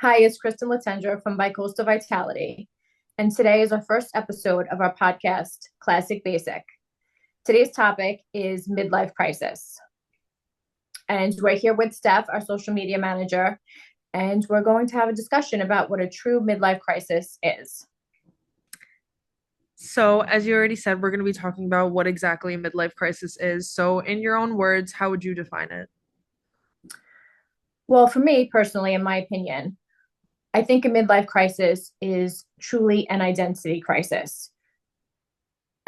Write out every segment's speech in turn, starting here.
Hi, it's Kristen Latendra from Bicoastal Vitality, and today is our first episode of our podcast, Classic Basic. Today's topic is midlife crisis, and we're here with Steph, our social media manager, and we're going to have a discussion about what a true midlife crisis is. So, as you already said, we're going to be talking about what exactly a midlife crisis is. So, in your own words, how would you define it? Well, for me personally, in my opinion, I think a midlife crisis is truly an identity crisis.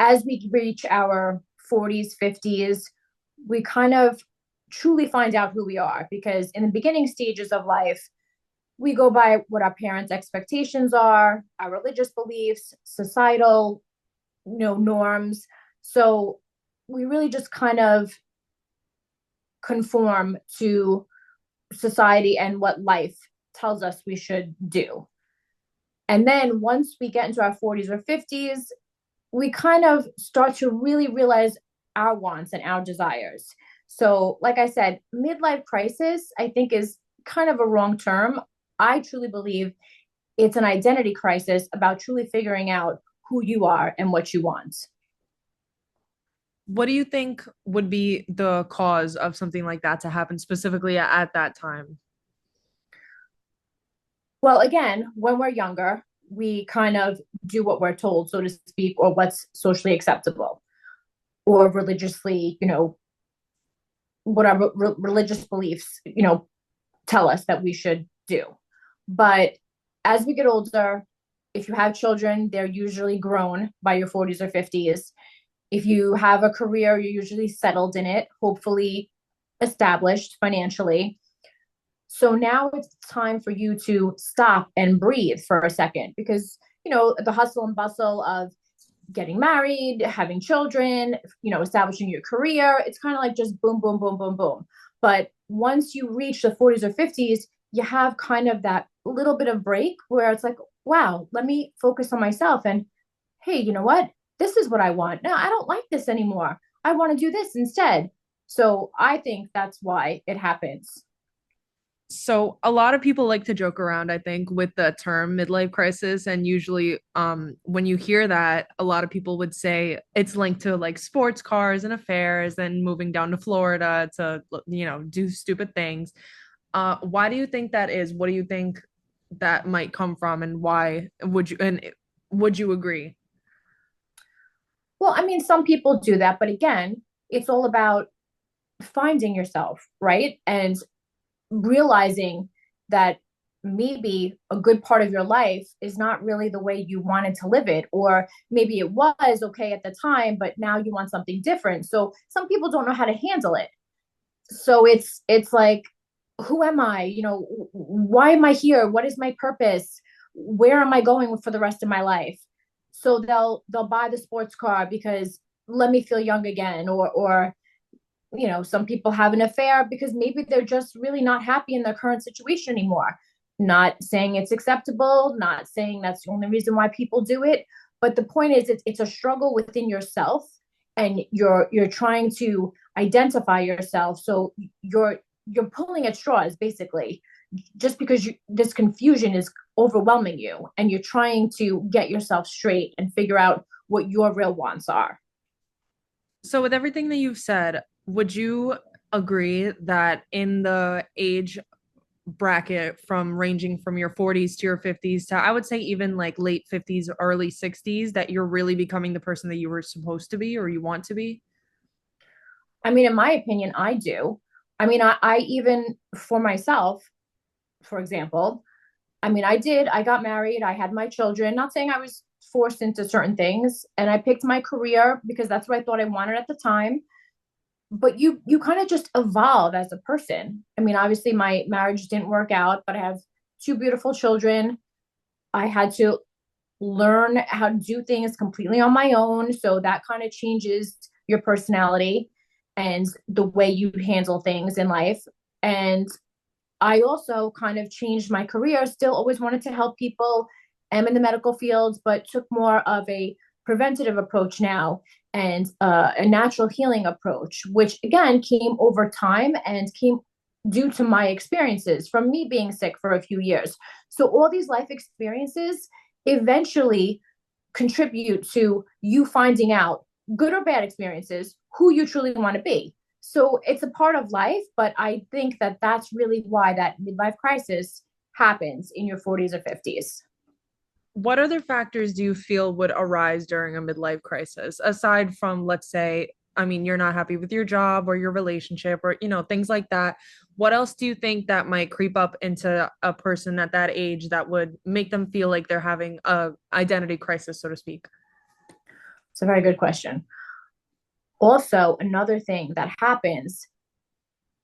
As we reach our 40s, 50s, we kind of truly find out who we are because in the beginning stages of life, we go by what our parents' expectations are, our religious beliefs, societal, norms. So we really just kind of conform to society and what life tells us we should do. And then once we get into our 40s or 50s, we kind of start to really realize our wants and our desires. So, like I said, midlife crisis, I think, is kind of a wrong term. I truly believe it's an identity crisis about truly figuring out who you are and what you want. What do you think would be the cause of something like that to happen specifically at that time? Well, again, when we're younger, we kind of do what we're told, so to speak, or what's socially acceptable or religiously, whatever religious beliefs, tell us that we should do. But as we get older, if you have children, they're usually grown by your 40s or 50s. If you have a career, you're usually settled in it, hopefully established financially. So now it's time for you to stop and breathe for a second because, the hustle and bustle of getting married, having children, establishing your career, it's kind of like just boom, boom, boom, boom, boom. But once you reach the 40s or 50s, you have kind of that little bit of break where it's like, wow, let me focus on myself. And hey, you know what? This is what I want. No, I don't like this anymore. I want to do this instead. So I think that's why it happens. So, a lot of people like to joke around, I think, with the term midlife crisis. And usually, when you hear that, a lot of people would say it's linked to like sports cars and affairs and moving down to Florida to, do stupid things. Why do you think that is? What do you think that might come from, and why would you agree? Well, I mean, some people do that, but again, it's all about finding yourself, right? And realizing that maybe a good part of your life is not really the way you wanted to live it, or maybe it was okay at the time, but now you want something different. So some people don't know how to handle it. So it's like, who am I? Why am I here? What is my purpose? Where am I going for the rest of my life? So they'll buy the sports car because let me feel young again, or some people have an affair because maybe they're just really not happy in their current situation anymore. Not saying it's acceptable, not saying that's the only reason why people do it, but the point is it's a struggle within yourself, and you're trying to identify yourself. So you're pulling at straws basically, just because this confusion is overwhelming you, and you're trying to get yourself straight and figure out what your real wants are. So, with everything that you've said, would you agree that in the age bracket from ranging from your 40s to your 50s to I would say even like late 50s, early 60s, that you're really becoming the person that you were supposed to be or you want to be? I mean, in my opinion, I do. I mean, I even for myself, for example, I mean, I got married, I had my children, not saying I was forced into certain things, and I picked my career because that's what I thought I wanted at the time. But you kind of just evolve as a person. I mean, obviously my marriage didn't work out, but I have two beautiful children. I had to learn how to do things completely on my own. So that kind of changes your personality and the way you handle things in life. And I also kind of changed my career, still always wanted to help people. I'm in the medical field, but took more of a preventative approach now, and a natural healing approach, which again came over time and came due to my experiences from me being sick for a few years. So all these life experiences eventually contribute to you finding out, good or bad experiences, who you truly want to be. So it's a part of life, but I think that that's really why that midlife crisis happens in your 40s or 50s. What other factors do you feel would arise during a midlife crisis aside from, let's say, I mean, you're not happy with your job or your relationship or, things like that. What else do you think that might creep up into a person at that age that would make them feel like they're having a identity crisis, so to speak? It's a very good question. Also, another thing that happens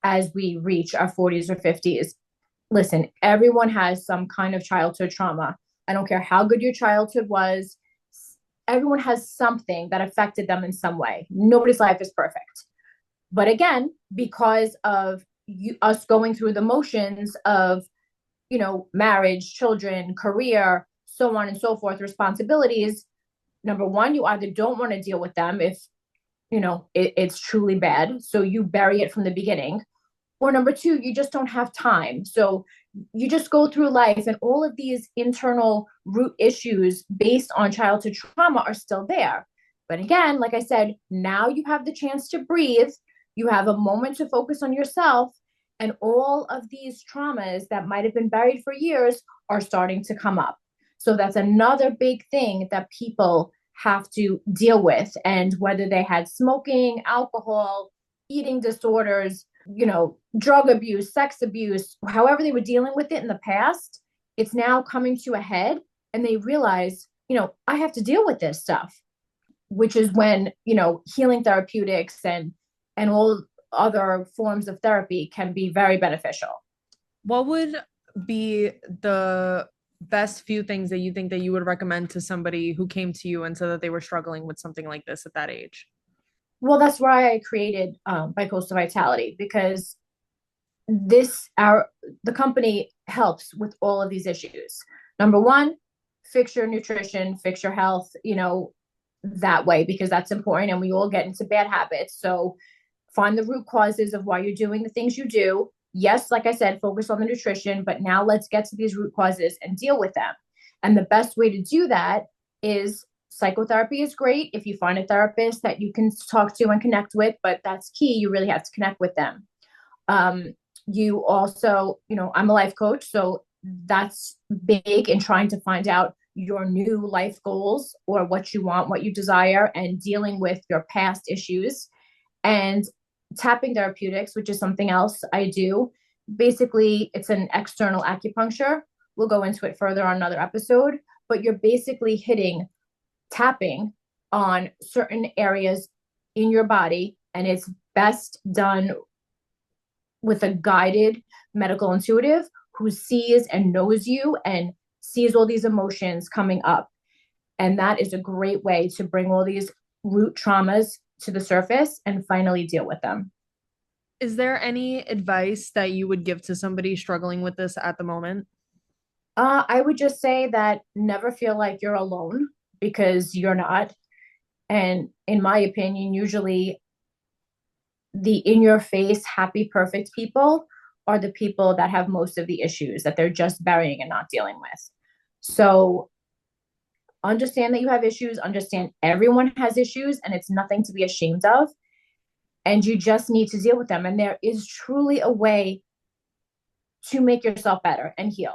as we reach our 40s or 50s, listen, everyone has some kind of childhood trauma. I don't care how good your childhood was, everyone has something that affected them in some way. Nobody's life is perfect. But again, because of us going through the motions of, marriage, children, career, so on and so forth, responsibilities, number one, you either don't want to deal with them if, it's truly bad. So you bury it from the beginning. Or number two, you just don't have time. So you just go through life and all of these internal root issues based on childhood trauma are still there. But again, like I said, now you have the chance to breathe. You have a moment to focus on yourself. And all of these traumas that might have been buried for years are starting to come up. So that's another big thing that people have to deal with. And whether they had smoking, alcohol, eating disorders, drug abuse, sex abuse, however they were dealing with it in the past, it's now coming to a head and they realize, I have to deal with this stuff, which is when, healing therapeutics and all other forms of therapy can be very beneficial. What would be the best few things that you think that you would recommend to somebody who came to you and said that they were struggling with something like this at that age? Well, that's why I created Bicoastal Vitality, because the company helps with all of these issues. Number one, fix your nutrition, fix your health, that way, because that's important and we all get into bad habits. So find the root causes of why you're doing the things you do. Yes, like I said, focus on the nutrition, but now let's get to these root causes and deal with them. And the best way to do that is psychotherapy is great if you find a therapist that you can talk to and connect with, but that's key. You really have to connect with them. You also, I'm a life coach, so that's big in trying to find out your new life goals or what you want, what you desire, and dealing with your past issues. And tapping therapeutics, which is something else I do. Basically, it's an external acupuncture. We'll go into it further on another episode, but you're basically tapping on certain areas in your body, and it's best done with a guided medical intuitive who sees and knows you and sees all these emotions coming up. And that is a great way to bring all these root traumas to the surface and finally deal with them. Is there any advice that you would give to somebody struggling with this at the moment? I would just say that never feel like you're alone, because you're not. And in my opinion, usually the in your face, happy, perfect people are the people that have most of the issues that they're just burying and not dealing with. So understand that you have issues, understand everyone has issues, and it's nothing to be ashamed of. And you just need to deal with them. And there is truly a way to make yourself better and heal.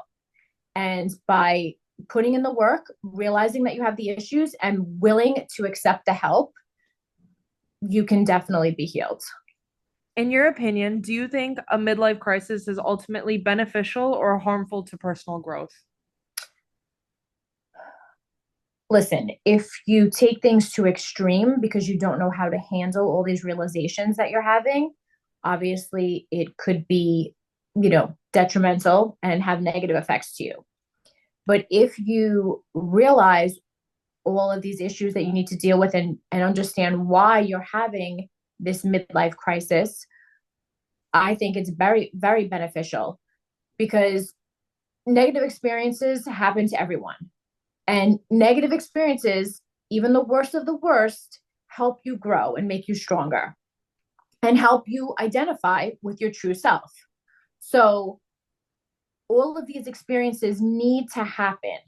And by putting in the work, realizing that you have the issues and willing to accept the help, you can definitely be healed. In your opinion, do you think a midlife crisis is ultimately beneficial or harmful to personal growth? Listen, if you take things to extreme because you don't know how to handle all these realizations that you're having, obviously it could be, detrimental and have negative effects to you. But if you realize all of these issues that you need to deal with and understand why you're having this midlife crisis, I think it's very, very beneficial, because negative experiences happen to everyone. And negative experiences, even the worst of the worst, help you grow and make you stronger and help you identify with your true self. So all of these experiences need to happen.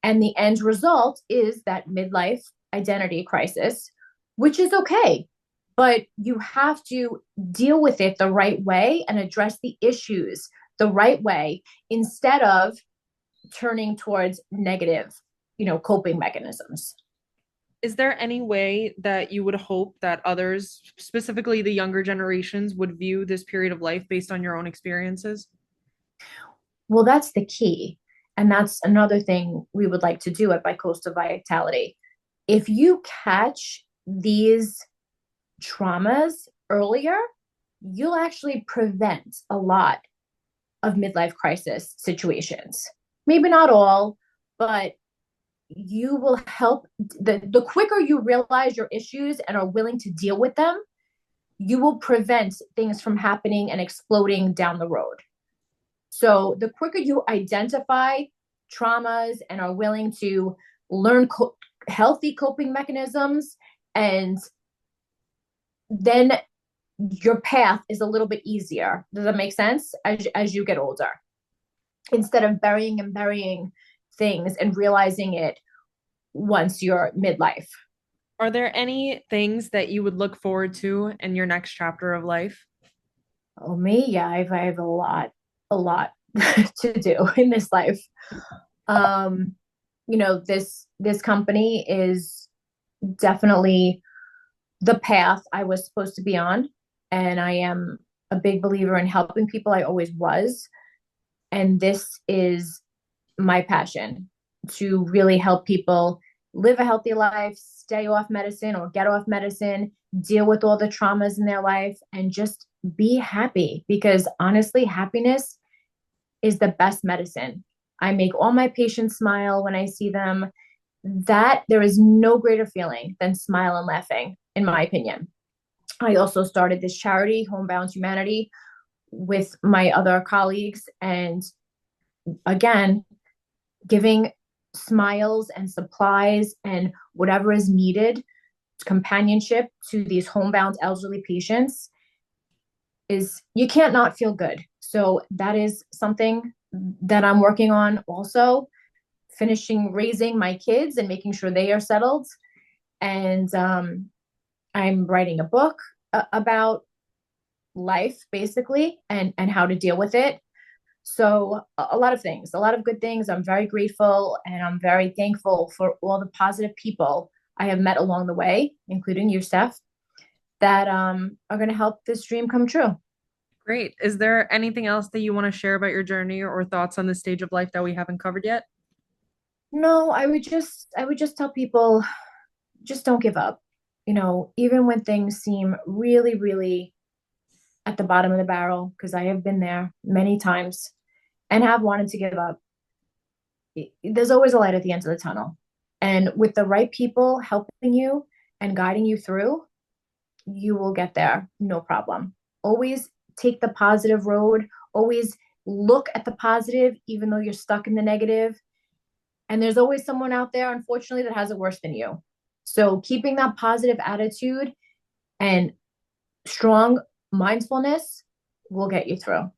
And the end result is that midlife identity crisis, which is okay. But you have to deal with it the right way and address the issues the right way instead of turning towards negative, coping mechanisms. Is there any way that you would hope that others, specifically the younger generations, would view this period of life based on your own experiences? Well, that's the key. And that's another thing we would like to do at Bicoastal Vitality. If you catch these traumas earlier, you'll actually prevent a lot of midlife crisis situations. Maybe not all, but you will help. The quicker you realize your issues and are willing to deal with them, you will prevent things from happening and exploding down the road. So the quicker you identify traumas and are willing to learn healthy coping mechanisms, and then your path is a little bit easier. Does that make sense? As you get older, instead of burying and burying things and realizing it once you're midlife. Are there any things that you would look forward to in your next chapter of life? Oh, me? Yeah, I have a lot to do in this life. Um, this company is definitely the path I was supposed to be on. And I am a big believer in helping people. I always was. And this is my passion, to really help people live a healthy life, stay off medicine or get off medicine, deal with all the traumas in their life, and just be happy. Because honestly, happiness is the best medicine. I make all my patients smile when I see them. That there is no greater feeling than smile and laughing, in my opinion. I also started this charity, Homebound Humanity, with my other colleagues. And again, giving smiles and supplies and whatever is needed, companionship to these homebound elderly patients, is you can't not feel good. So that is something that I'm working on also, finishing raising my kids and making sure they are settled. And I'm writing a book about life basically, and how to deal with it. So a lot of things, a lot of good things. I'm very grateful and I'm very thankful for all the positive people I have met along the way, including you, Steph, that are going to help this dream come true. Great. Is there anything else that you want to share about your journey or thoughts on this stage of life that we haven't covered yet? No, I would just tell people, just don't give up. Even when things seem really, really at the bottom of the barrel, because I have been there many times and have wanted to give up, there's always a light at the end of the tunnel. And with the right people helping you and guiding you through, you will get there, no problem. Always take the positive road, always look at the positive, even though you're stuck in the negative. And there's always someone out there, unfortunately, that has it worse than you. So keeping that positive attitude and strong mindfulness will get you through.